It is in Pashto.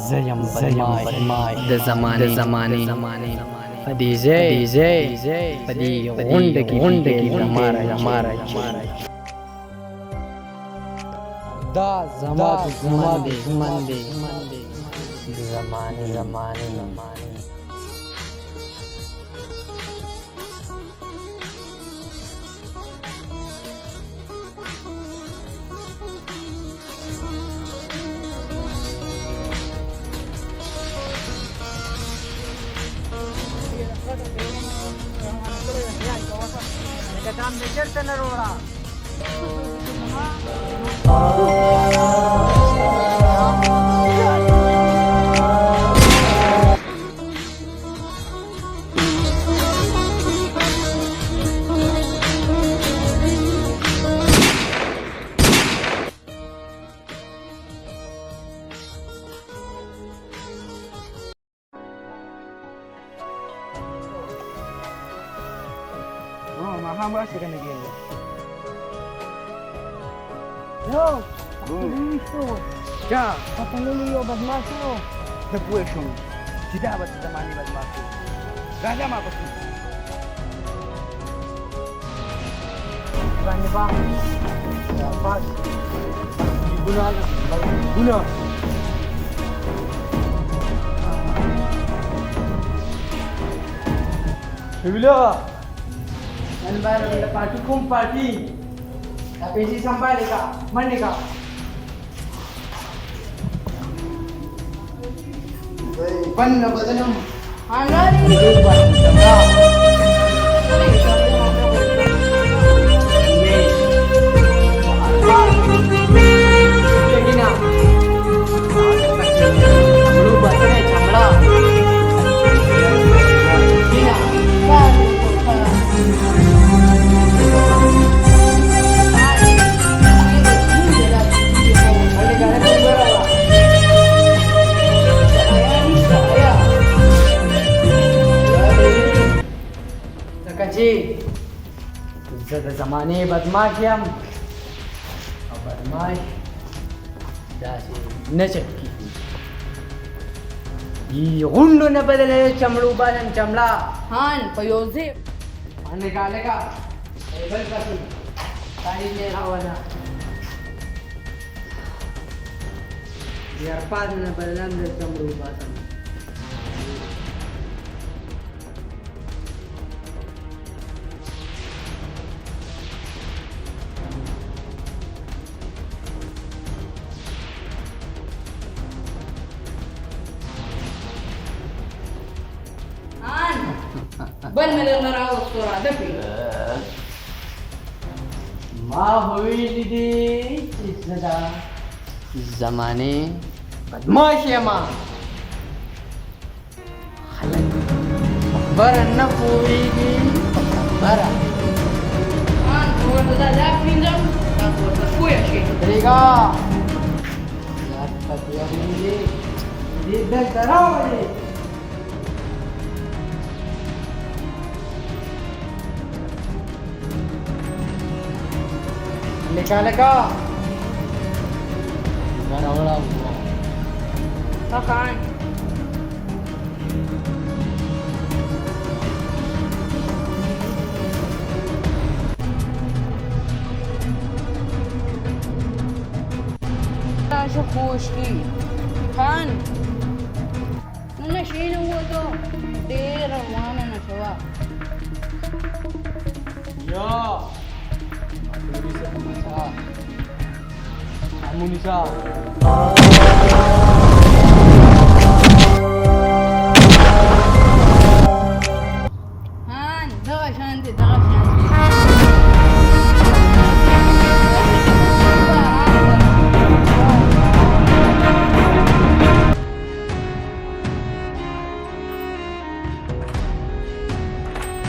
زیم د زمانه پدی زی پدی غونډ کی زماره دا زمان دی زمانه काम चलते न रोड़ा maham rasa kan lagi ni. Yo, itu. Ya, apa dulu yo badmas yo. Depois shum. Tidak buat zamani badmas. Raja mah pasti. Bani bang. Ya, pas. Guna. Bila Anwar party tapi si sampai dekat mana dekat pan na badanam anari زده زمانه بدماش یم او بدماش داسې نه چپکي یي غونډو نه بدله چمړو بالم چمړه هان په یو ځای لګا بل پسې تاریخ نه راوړه یار پاد نه بدلم د چمړو بالم بل مليون الصورة دفي ما هوي دي زدا زمانه بدماش يا ما خلك برا نفويجي برا هو ده فينزم هو شوية شيء ريغا يا فتيا دي ده تراوي لeka ولا Makan شو خوشي خان نشين هو تو دير وانا نشوا يا Munisa. Han, daga shanti.